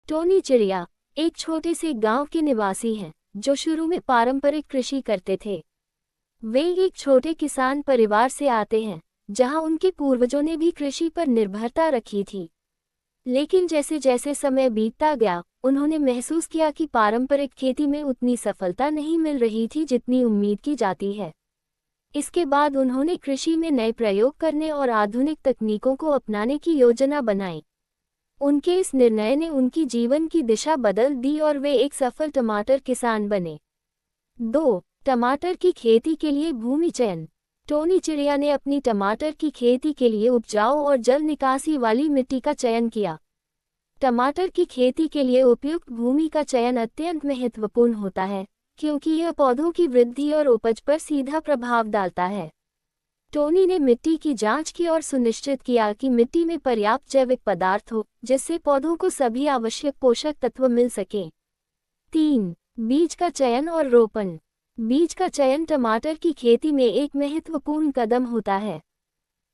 Tony चिड़िया एक छोटे से गांव के निवासी हैं जो शुरू में पारंपरिक कृषि करते थे। वे एक छोटे किसान परिवार से आते हैं जहां उनके पूर्वजों ने भी कृषि पर निर्भरता रखी थी। लेकिन जैसे जैसे समय बीतता गया, उन्होंने महसूस किया कि पारंपरिक खेती में उतनी सफलता नहीं मिल रही थी जितनी उम्मीद की जाती है। इसके बाद उन्होंने कृषि में नए प्रयोग करने और आधुनिक तकनीकों को अपनाने की योजना बनाई। उनके इस निर्णय ने उनकी जीवन की दिशा बदल दी और वे एक सफल टमाटर किसान बने। 2. टमाटर की खेती के लिए भूमि चयन। टोनी चिड़िया ने अपनी टमाटर की खेती के लिए उपजाऊ और जल निकासी वाली मिट्टी का चयन किया। टमाटर की खेती के लिए उपयुक्त भूमि का चयन अत्यंत महत्वपूर्ण होता है क्योंकि यह पौधों की वृद्धि और उपज पर सीधा प्रभाव डालता है। टोनी ने मिट्टी की जांच की और सुनिश्चित किया कि मिट्टी में पर्याप्त जैविक पदार्थ हो जिससे पौधों को सभी आवश्यक पोषक तत्व मिल सकें। 3. बीज का चयन और रोपण। बीज का चयन टमाटर की खेती में एक महत्वपूर्ण कदम होता है।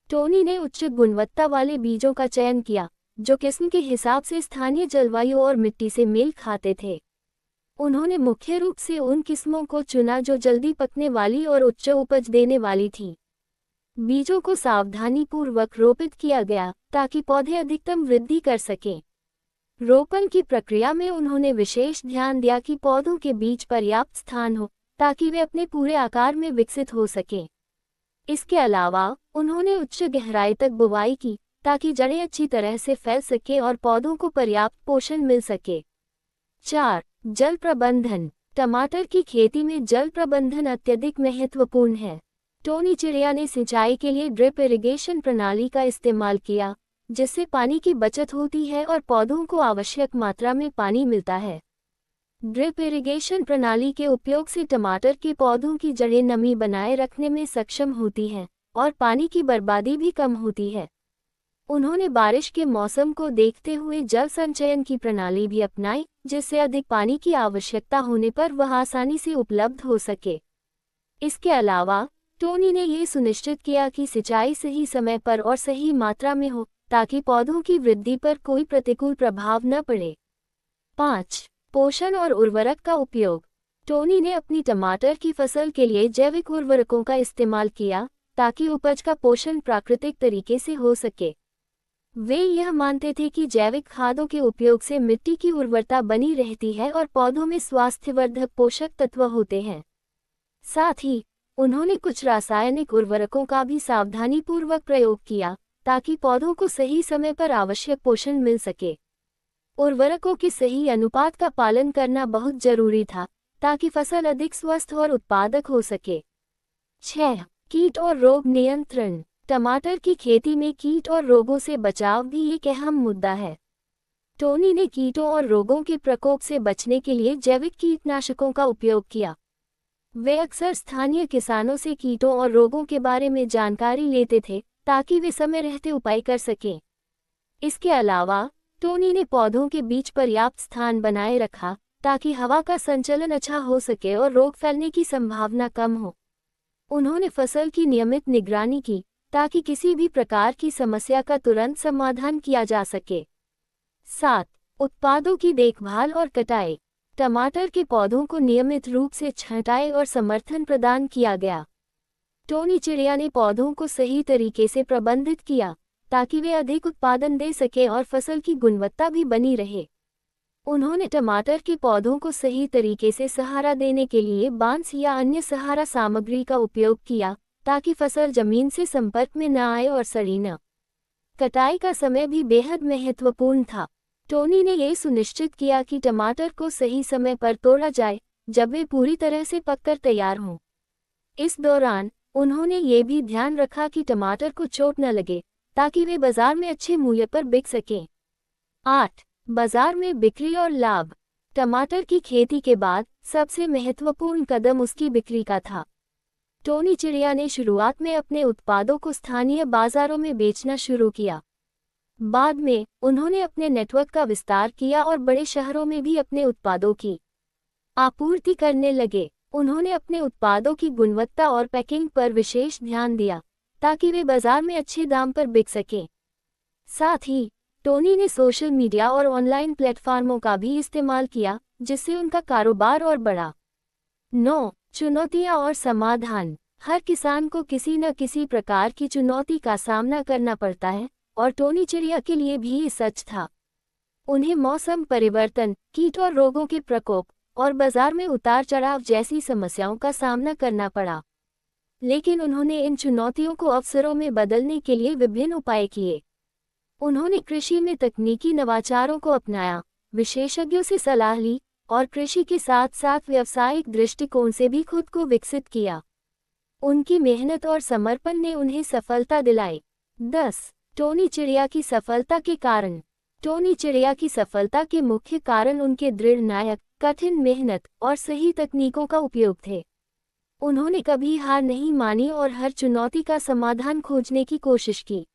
टोनी ने उच्च गुणवत्ता वाले बीजों का चयन किया जो किस्म के हिसाब से स्थानीय जलवायु और मिट्टी से मेल खाते थे। उन्होंने मुख्य रूप से उन किस्मों को चुना जो जल्दी पकने वाली और उच्च उपज देने वाली थी। बीजों को सावधानीपूर्वक रोपित किया गया ताकि पौधे अधिकतम वृद्धि कर सकें। रोपण की प्रक्रिया में उन्होंने विशेष ध्यान दिया कि पौधों के बीच पर्याप्त स्थान हो ताकि वे अपने पूरे आकार में विकसित हो सकें। इसके अलावा उन्होंने उच्च गहराई तक बुवाई की ताकि जड़ें अच्छी तरह से फैल सकें और पौधों को पर्याप्त पोषण मिल सके। 4. जल प्रबंधन। टमाटर की खेती में जल प्रबंधन अत्यधिक महत्वपूर्ण है। टोनी चिड़िया ने सिंचाई के लिए ड्रिप इरिगेशन प्रणाली का इस्तेमाल किया जिससे पानी की बचत होती है और पौधों को आवश्यक मात्रा में पानी मिलता है। ड्रिप इरिगेशन प्रणाली के उपयोग से टमाटर के पौधों की जड़ें नमी बनाए रखने में सक्षम होती हैं और पानी की बर्बादी भी कम होती है। उन्होंने बारिश के मौसम को देखते हुए जल संचयन की प्रणाली भी अपनाई जिससे अधिक पानी की आवश्यकता होने पर वह आसानी से उपलब्ध हो सके। इसके अलावा टोनी ने ये सुनिश्चित किया कि सिंचाई सही समय पर और सही मात्रा में हो ताकि पौधों की वृद्धि पर कोई प्रतिकूल प्रभाव न पड़े। 5. पोषण और उर्वरक का उपयोग। टोनी ने अपनी टमाटर की फसल के लिए जैविक उर्वरकों का इस्तेमाल किया ताकि उपज का पोषण प्राकृतिक तरीके से हो सके। वे यह मानते थे कि जैविक खादों के उपयोग से मिट्टी की उर्वरता बनी रहती है और पौधों में स्वास्थ्यवर्धक पोषक तत्व होते हैं। साथ ही उन्होंने कुछ रासायनिक उर्वरकों का भी सावधानीपूर्वक प्रयोग किया ताकि पौधों को सही समय पर आवश्यक पोषण मिल सके। उर्वरकों के सही अनुपात का पालन करना बहुत जरूरी था ताकि फसल अधिक स्वस्थ और उत्पादक हो सके। 6. कीट और रोग नियंत्रण। टमाटर की खेती में कीट और रोगों से बचाव भी एक अहम मुद्दा है। टोनी ने कीटों और रोगों के प्रकोप से बचने के लिए जैविक कीटनाशकों का उपयोग किया। वे अक्सर स्थानीय किसानों से कीटों और रोगों के बारे में जानकारी लेते थे ताकि वे समय रहते उपाय कर सकें। इसके अलावा टोनी ने पौधों के बीच पर्याप्त स्थान बनाए रखा ताकि हवा का संचलन अच्छा हो सके और रोग फैलने की संभावना कम हो। उन्होंने फसल की नियमित निगरानी की ताकि किसी भी प्रकार की समस्या का तुरंत समाधान किया जा सके। 7. उत्पादों की देखभाल और कटाई। टमाटर के पौधों को नियमित रूप से छंटाई और समर्थन प्रदान किया गया। टोनी चिड़िया ने पौधों को सही तरीके से प्रबंधित किया ताकि वे अधिक उत्पादन दे सकें और फसल की गुणवत्ता भी बनी रहे। उन्होंने टमाटर के पौधों को सही तरीके से सहारा देने के लिए बांस या अन्य सहारा सामग्री का उपयोग किया ताकि फसल जमीन से संपर्क में न आए और सड़ी न। कटाई का समय भी बेहद महत्वपूर्ण था। टोनी ने यह सुनिश्चित किया कि टमाटर को सही समय पर तोड़ा जाए जब वे पूरी तरह से पककर तैयार हों। इस दौरान उन्होंने ये भी ध्यान रखा कि टमाटर को चोट न लगे ताकि वे बाजार में अच्छे मूल्य पर बिक सकें। 8. बाजार में बिक्री और लाभ। टमाटर की खेती के बाद सबसे महत्वपूर्ण कदम उसकी बिक्री का था। टोनी चिड़िया ने शुरुआत में अपने उत्पादों को स्थानीय बाजारों में बेचना शुरू किया। बाद में उन्होंने अपने नेटवर्क का विस्तार किया और बड़े शहरों में भी अपने उत्पादों की आपूर्ति करने लगे। उन्होंने अपने उत्पादों की गुणवत्ता और पैकिंग पर विशेष ध्यान दिया ताकि वे बाजार में अच्छे दाम पर बिक सकें। साथ ही टोनी ने सोशल मीडिया और ऑनलाइन प्लेटफॉर्मों का भी इस्तेमाल किया, जिससे उनका कारोबार और बढ़ा। 9. चुनौतियां और समाधान। हर किसान को किसी न किसी प्रकार की चुनौती का सामना करना पड़ता है, और टोनी चिड़िया के लिए भी ये सच था। उन्हें मौसम परिवर्तन, कीट और रोगों के प्रकोप और बाजार में उतार चढ़ाव जैसी समस्याओं का सामना करना पड़ा। लेकिन उन्होंने इन चुनौतियों को अवसरों में बदलने के लिए विभिन्न उपाय किए। उन्होंने कृषि में तकनीकी नवाचारों को अपनाया, विशेषज्ञों से सलाह ली और कृषि के साथ साथ व्यावसायिक दृष्टिकोण से भी खुद को विकसित किया। उनकी मेहनत और समर्पण ने उन्हें सफलता दिलाई। 10. टोनी चिड़िया की सफलता के कारण। टोनी चिड़िया की सफलता के मुख्य कारण उनके दृढ़ नायक, कठिन मेहनत और सही तकनीकों का उपयोग थे। उन्होंने कभी हार नहीं मानी और हर चुनौती का समाधान खोजने की कोशिश की।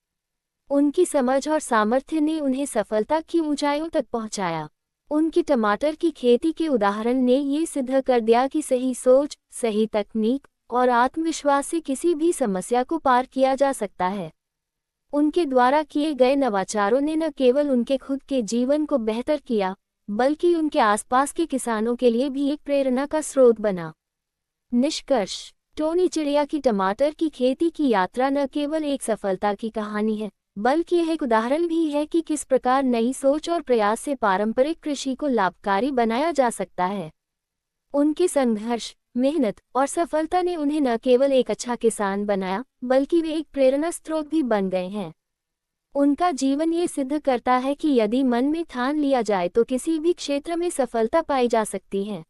उनकी समझ और सामर्थ्य ने उन्हें सफलता की ऊंचाइयों तक पहुंचाया। उनकी टमाटर की खेती के उदाहरण ने ये सिद्ध कर दिया कि सही सोच, सही तकनीक और आत्मविश्वास से किसी भी समस्या को पार किया जा सकता है। उनके द्वारा किए गए नवाचारों ने न केवल उनके खुद के जीवन को बेहतर किया, बल्कि उनके आसपास के किसानों के लिए भी एक प्रेरणा का स्रोत बना। निष्कर्ष। टोनी चिड़िया की टमाटर की खेती की यात्रा न केवल एक सफलता की कहानी है, बल्कि यह एक उदाहरण भी है कि किस प्रकार नई सोच और प्रयास से पारंपरिक कृषि को लाभकारी बनाया जा सकता है। उनके संघर्ष, मेहनत और सफलता ने उन्हें न केवल एक अच्छा किसान बनाया, बल्कि वे एक प्रेरणा स्रोत भी बन गए हैं। उनका जीवन ये सिद्ध करता है कि यदि मन में ठान लिया जाए तो किसी भी क्षेत्र में सफलता पाई जा सकती है।